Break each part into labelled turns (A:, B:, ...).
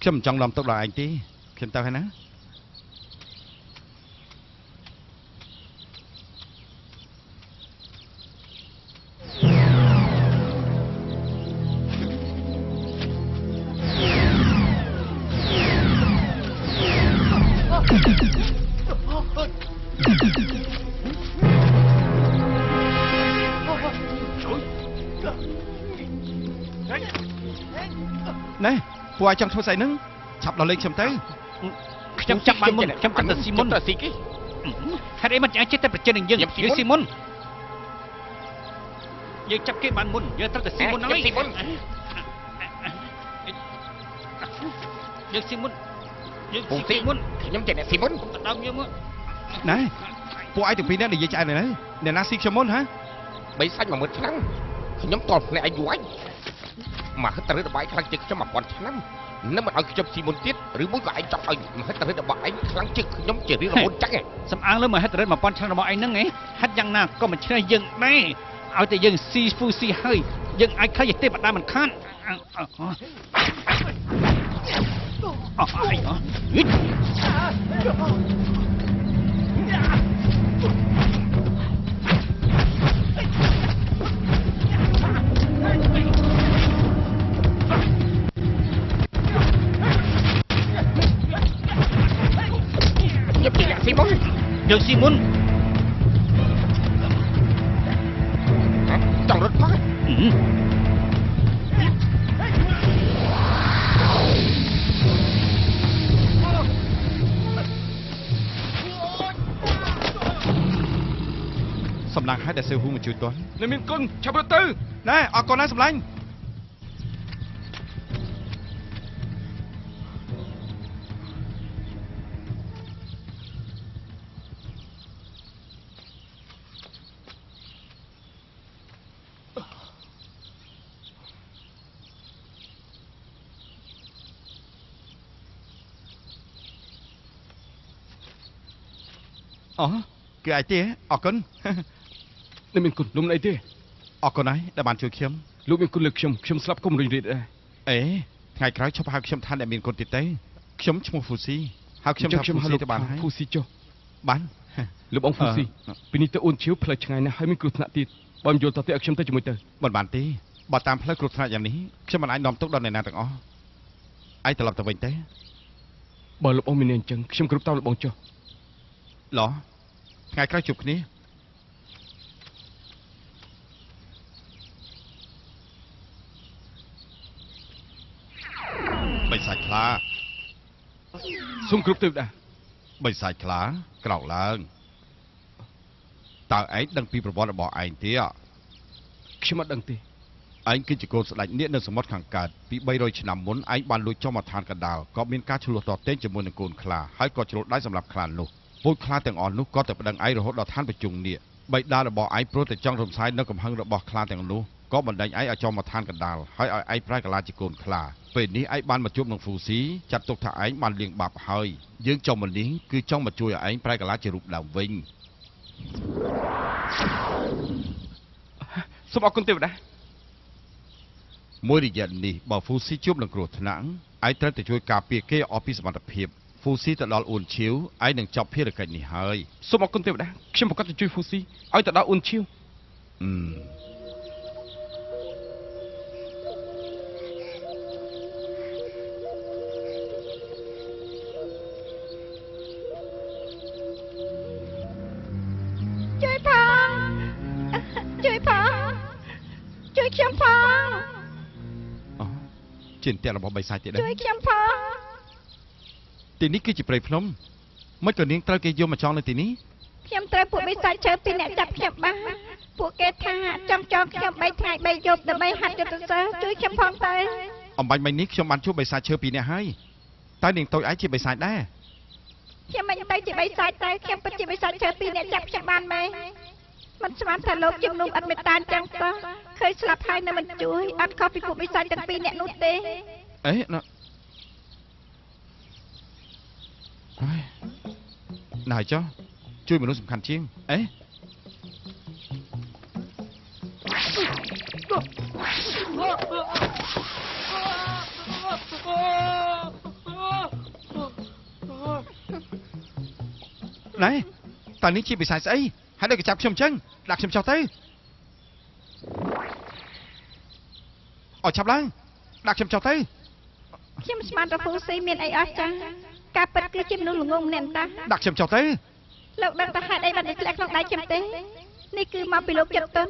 A: ខ្ញុំចង់នាំទុកដល់ឯងទេខ្ញុំទៅហើយណាណែពួកឯងចង់ធ្វើស្អីហ្នឹងឆាប់ដល់លេងខ្ញុំទៅ
B: ខ្ញុំចាប់បានមុនខ្ញុំចាប់ទៅស៊ីមុនទៅស៊ីគេហេតុអីមិនអាចចិត្តតែប្រជិននឹងយើងស៊ីមុនយើងចាប់គេបានមុនយើងត្រូវទៅស៊ីមុនហើយស៊ីមុនយើងស៊ីមុនយើងស៊ីមុនខ្ញុំចេះអ្នកស៊ីមុនដល់យើងមក
A: ណែពួកឯងទាំងពីរនាក់និយាយឆ្អែតនៅអ្នកណាស៊ីខ្ញុំមុនហ៎
B: បីសាច់10000ឆ្នាំខ្ញុំតល់ភ្នាក់ឯងយូរហើយមកហិតទៅរបស់ឯងខ្លាំងជាងខ្ញុំ1000ឆ្នាំនឹងមិនឲ្យខ្ញុំស៊ីមុនទៀតឬមួយក៏ឯងចង់ឲ្យមហិតរិទ្ធរបស់ឯងខ្លាំងជាងខ្ញុំជារៀងរហូតចឹងសំអាងលើមហិតរិទ្ធ1000ឆ្នាំរបស់ឯងហ្នឹងហិតយ៉ាងណាក៏មិនឆ្នះយើងដែរឲ្យតែយើងស៊ីហ្វូស៊ីហើយយើងអាចខ្លាចទេវតាមិនខានអស់អីហ៎ស៊ីមុនយើងស៊ីមុនចង់រត់ផង
A: សម្លាញ់ឲ្យតែស៊ើហ៊ូមកជួយទាន់អ្នកមានគុណឆាប់រត់ទៅណែអរគុណណាស់សម្លាញ់អូគឺឯងទេអរគុណ
C: អ្នកមានគុណលោកអីទេ
A: អរគុណហើយដែលបានជួយខ្ញុំ
C: លោកមានគុណលើខ្ញុំស្លាប់គុំរីករាយដែរ
A: អេថ្ងៃក្រោយឈប់ហៅខ្ញុំថាអ្នកមានគុណទៀតទេខ្ញុំឈ្មោះហ្វូស៊ីហៅខ្ញុំថាហ្វូស៊ីទៅបានហើយ
C: ហ្វូស៊ីចុះ
A: បាន
C: លោកបងហ្វូស៊ីពីនេះទៅអូនឈៀវផ្លូវឆ្ងាយណាស់ហើយមានគ្រោះថ្នាក់ទៀតបើមិនយល់តើឲ្យខ្ញុំទៅជាមួយទៅ
A: មិនបានទេបើតាមផ្លូវគ្រោះថ្នាក់យ៉ាងនេះខ្ញុំមិនអាចនាំទុកដល់អ្នកណាទាំងអស់ឯងត្រឡប់ទៅវិញទេ
C: បើលោកបងមានអញ្ចឹងខ្ញុំគ្រប់តាមលោកបងចុះ
A: ឡោះថ្ងៃក្រោយជួបគ្នាបិសាចខ្លា
C: សុំគ្រប់ទិវតា
A: បិសាចខ្លាក្រោកឡើងតើឯងដឹងពីប្រវត្តិរបស់ឯងទេ
C: ខ្ញុំអត់ដឹងទេ
A: ឯងគឺជាកូនស្ដេចនាគនៅសមុទ្រខាងកើតពី300ឆ្នាំមុនឯងបានលួចចុះមកឋានកណ្ដាលក៏មានការឆ្លោះតតេងជាមួយនឹងកូនខ្លាហើយក៏ជ្រុលដៃសម្រាប់ខ្លានោះពូជខ្លាទាំងអស់នោះក៏ទៅប្តឹងឯងរហូតដល់ឋានប្រជុំនាគបិតារបស់ឯងព្រោះតែចង់រំសាយនៅកំហឹងរបស់ខ្លាទាំងនោះក៏បណ្ដេញឯងឲ្យចុះមកឋានកណ្ដាលហើយឲ្យឯងប្រែកាឡាជាកូនខ្លាពេលនេះឯងបានមកជួបនឹងហ្វូស៊ីចាត់ទុកថាឯងបានលៀងបាបហើយយើងចុះមកនេះគឺចង់មកជួយឲ្យឯងប្រែកាឡាជារូបដើមវិញ
C: សូមអរគុណទេវតា
A: មួយរយៈនេះបើហ្វូស៊ីជួបនឹងគ្រោះថ្នាក់ឯងត្រូវតែជួយការពារគេអស់ពីសមត្ថភាពហ្វូស៊ីទៅដល់អ៊ូនឈៀវឯងនឹងចប់ភារកិច្ចនេះហើយ
C: សូមអរគុណទេវតាខ្ញុំប្រកាសจะជួយហ្វូស៊ីឲ្យទៅដល់អ៊ូនឈៀវ
D: ជួយផងជួយខ្ញុំផង
A: អូជាន្ទៈរបស់បិសាចទៀតដែរ
D: ជួយខ្ញុំផង
A: ទីនេះគឺជាព្រៃភ្នំមិនក៏នាងត្រូវគេយកមកចងនៅទីនេះ
D: ខ្ញុំត្រូវពួកបិសាចជើពីអ្នកចាប់ខ្ញុំបានពួកគេថាចង់ចងខ្ញុំ3ថ្ងៃ3យប់ដើម្បីហាត់យុទ្ធសាស្ត្រជួយខ្ញុំផងទៅ
A: អំបញ្ញមិញនេះខ្ញុំបានជួបបិសាចជើពីអ្នកហើយតើនាងតូចឯងជាបិសាចដែរ
D: ខ្ញុំមិនទៅជាបិសាចតែខ្ញុំពិតជាបិសាចជើពីអ្នកចាប់ខ្ញុំបានមែនមិនស្មានថាលោកជំនុំអត់មេត្តាចឹងតោះឃើញស្លាប់ហើយនៅមិនជួយអត់ខុសពីពួកបិសាចទាំងពីរអ្នកនោះទេ
A: អេណ៎ចុះជួយមនុស្សសំខាន់ជាងអេ ណែតើនេះជាបិសាចស្អីហើយដល់គេចាប់ខ្ញុំអញ្ចឹងដាក់ខ្ញុំចោលទៅអោចាប់ឡើងដាក់ខ្ញុំចោលទៅ
D: ខ្ញុំស្មានរពូស៊ីមានអីអស់ចាការពិតគឺជាមនុស្សល្ងងម្នាក់តា
A: ដាក់ខ្ញុំចោលទៅ
D: លោកដឹងថាហេតុអីបានតែធ្លាក់ក្នុងដៃខ្ញុំទេនេះគឺមកពីលោកចិត្តទុន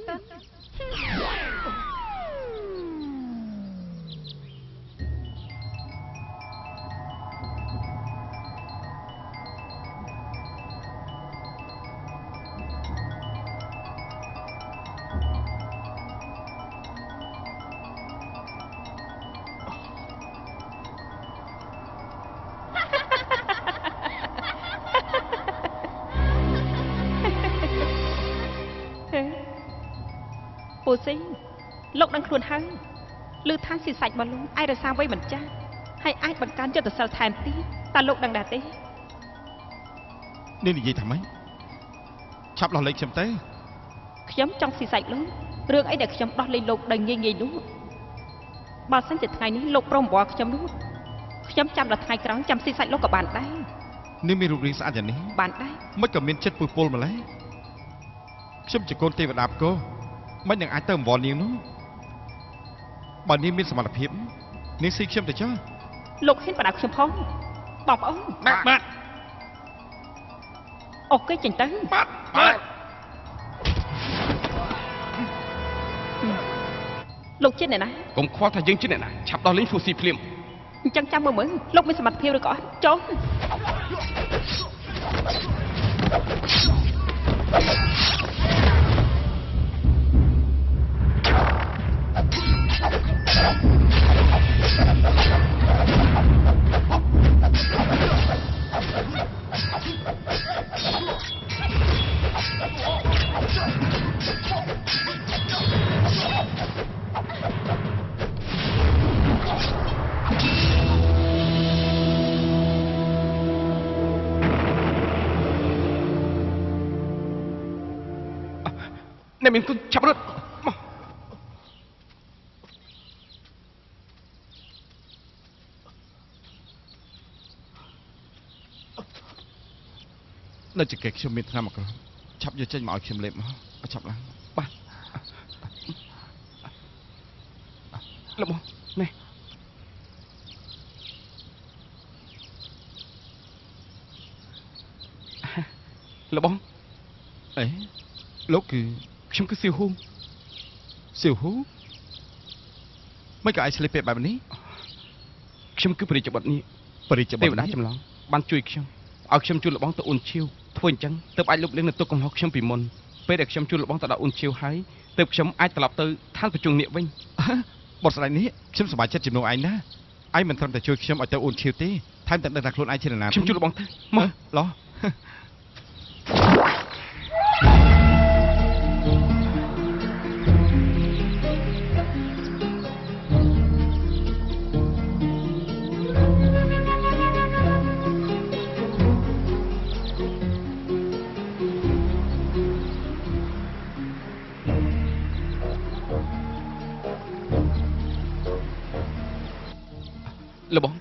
D: ពូស៊ីលោកដឹងខ្លួនហើយឮថាស៊ីសាច់របស់លោកអាចរក្សាវ័យមិនចាស់ហើយអាចបង្កើនយុទ្ធសាស្ត្រថែមទៀតតើលោកដឹងដែរទេ
A: នេះនិយាយថាម៉េចឆាប់ដោះលែងខ្ញុំទៅ
D: ខ្ញុំចង់ស៊ីសាច់លោករឿងអីដែលខ្ញុំដោះលែងលោកដោយងាយងាយនោះបើសិនជាថ្ងៃនេះលោកព្រមបបខ្ញុំនោះខ្ញុំចាំដល់ថ្ងៃក្រោយចាំស៊ីសាច់លោកក៏បានដែរ
A: នេះមានរូបរាងស្អាតយ៉ាងនេះ
D: បានដែរ
A: មិនក៏មានចិត្តពុះពុលម្ល៉េះខ្ញុំជាកូនទេវតាបកោមិននឹងអាចទៅអង្វរនាងនោះបើនាងមានសមត្ថភាពនាងស៊ីខ្ញុំទៅចុះ
D: លោកហ៊ានបដៅខ្ញុំផងបងប្អូន
B: បាទ
D: អូខេចេញទៅ
B: បាទ
D: លោកជាអ្នកណា
C: កុំខ្វល់ថាយើងជាអ្នកណាឆាប់ដោះលែងហ្វូស៊ីភ្លាម
D: អញ្ចឹងចាំមើលលោកមានសមត្ថភាពឬក៏អត់ចូល
C: អ្នកមានគុណឆាប់រត់មក
A: នៅចង្កេះខ្ញុំមានថ្នាំអក្រក់ឆាប់យកចេញមកឲ្យខ្ញុំលេបមកឲ្យឆាប់ឡើង
C: បាទលោកបងនេះលោកបង
A: អេលោកគឺ
C: ខ្ញុំគឺសៀវហ៊ូ
A: សៀវហ៊ូមិនក៏អាចឆ្លេះពេកបែបនេះ
C: ខ្ញុំគឺព្រះរាជបុត្រនេះ
A: បរិជ្ជបុ
C: ទេ
A: ត្រ
C: វតាចម្លងបានជួយខ្ញុំឲ្យខ្ញុំជួយលោកបងទៅអ៊ុនឈៀវធ្វើអញ្ចឹងទើបអាចលុបលាងនៅទុកកំហុសខ្ញុំពីមុនពេលដែលខ្ញុំជួយលោកបងទៅដល់អ៊ុនឈៀវហើយទើបខ្ញុំអាចត្រឡប់ទៅឋានប្រជុំនេះវិញ
A: បុត្រស្ដេចនេះខ្ញុំសប្បាយចិត្តជំនួសឯងណាឯងមិនត្រឹមតែជួយខ្ញុំឲ្យទៅអូនឈៀវទេថែមទាំងដឹងថាខ្លួនឯងជានរណា
C: ខ្ញុំជួយលោកបងទៅមក
A: ឡោះ
C: លោកបង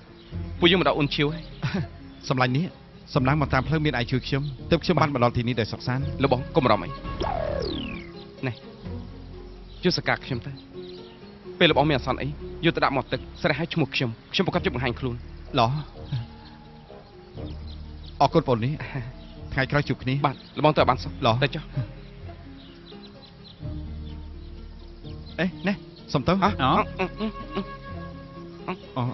C: ពួកយើងមកដល់អ៊ុនឈៀវហើយ
A: សម្លាញ់នេះសំឡេងមកតាមផ្លូវមានឯងជួយខ្ញុំទើបខ្ញុំបានមកដល់ទីនេះដោយសុខសាន្ត
C: លោកបងកុំបារម្ភអីនេះជួយសកាខ្ញុំទៅពេលលោកបងមានអាសន្នអីយកទៅដាក់មកទឹកស្រេះឲ្យឈ្មោះខ្ញុំប្រកាសជិះបង្ហាញខ្លួន
A: ឡោះអរគុណបងនេះថ្ងៃក្រោយជួបគ្នា
C: បាទលោកបងទៅឲ្យបានសោះ
A: ឡោះ
C: ទៅចុះ
A: អេណែសុំទៅ
C: ហ៎
A: អូ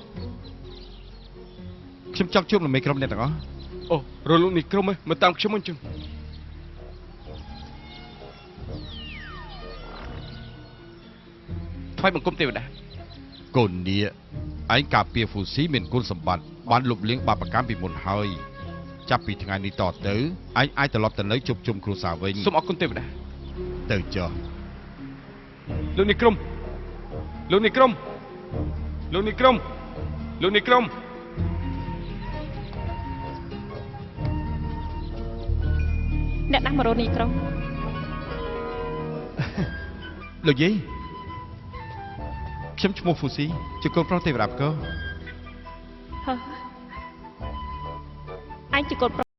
A: ខ្ញុំចង់ជួបលោកមេក្រុមអ្នកទាំងអស់
C: អូរលូននេះក្រុមមើលតាមខ្ញុំវិញជុំថ្វាយបង្គំទេវតា
A: កូននេះឯងការពារហ្វូស៊ីមានគុណសម្បត្តិបានលុបលាងបាបកម្មពីមុនហើយចាប់ពីថ្ងៃនេះតទៅឯងអាចត្រឡប់ទៅនៅជប់ជុំគ្រួសារវិញ
C: សូមអរគុណទេវតា
A: ទៅចុះ
C: លោកនេះក្រុមលោកនេះក្រុមលោកនេះក្រុមលោកនេះក្រុម
D: អ្នកណាស់មករកនេះក្រុង
A: លោកយាយខ្ញុំឈ្មោះហ្វូស៊ីជាកូនប្រុសទេវតាបកោ
D: ហឺឯងជាកូន